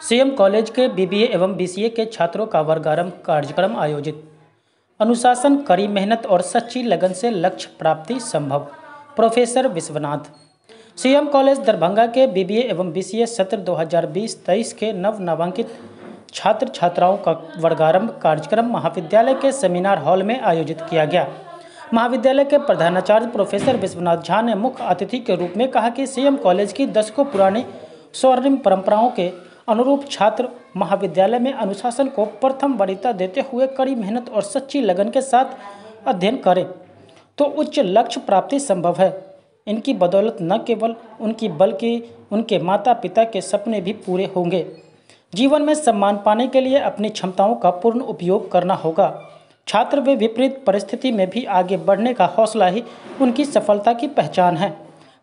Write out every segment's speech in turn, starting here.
CM college के BBA एवं BCA के छात्रों का वर्गारंभ कार्यक्रम आयोजित। अनुशासन, कड़ी मेहनत और सच्ची लगन से लक्ष्य प्राप्ति संभव। Professor Vishwanath. CM college Darbhanga के बीबीए एवं बीसीए सत्र 2020-23 के नव नामांकित छात्र छात्राओं का वर्गारंभ कार्यक्रम महाविद्यालय के सेमिनार हॉल में आयोजित किया गया। महाविद्यालय के प्रधानाचार्य प्रोफेसर विश्वनाथ झा ने मुख्य अतिथि के रूप में कहा कि सीएम कॉलेज की दशकों पुरानी स्वर्णिम परंपराओं के अनुरूप छात्र महाविद्यालय में अनुशासन को प्रथम वरीयता देते हुए कड़ी मेहनत और सच्ची लगन के साथ अध्ययन करें तो उच्च लक्ष्य प्राप्ति संभव है। इनकी बदौलत न केवल उनकी बल्कि उनके माता पिता के सपने भी पूरे होंगे। जीवन में सम्मान पाने के लिए अपनी क्षमताओं का पूर्ण उपयोग करना होगा। छात्र व विपरीत परिस्थिति में भी आगे बढ़ने का हौसला ही उनकी सफलता की पहचान है।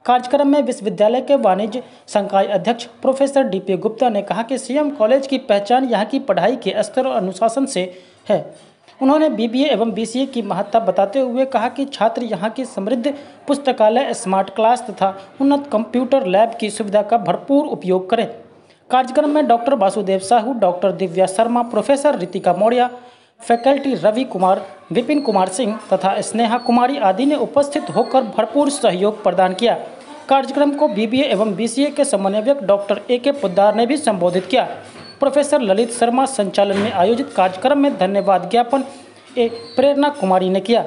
कार्यक्रम में विश्वविद्यालय के वाणिज्य संकाय अध्यक्ष प्रोफेसर डीपी गुप्ता ने कहा कि सीएम कॉलेज की पहचान यहाँ की पढ़ाई के स्तर और अनुशासन से है। उन्होंने बीबीए एवं बीसीए की महत्ता बताते हुए कहा कि छात्र यहाँ की समृद्ध पुस्तकालय, स्मार्ट क्लास तथा उन्नत कंप्यूटर लैब की सुविधा का भरपूर उपयोग करें। कार्यक्रम में doctor Vasudev Sahu, doctor Divya Sharma, professor Ritika Maurya, faculty Ravi Kumar, Vipin Kumar Singh तथा स्नेहा कुमारी आदि ने उपस्थित होकर भरपूर सहयोग प्रदान किया। कार्यक्रम को बीबीए एवं बीसीए के समन्वयक डॉक्टर AK पोद्दार ने भी संबोधित किया। प्रोफेसर ललित शर्मा संचालन में आयोजित कार्यक्रम में धन्यवाद ज्ञापन प्रेरणा कुमारी ने किया।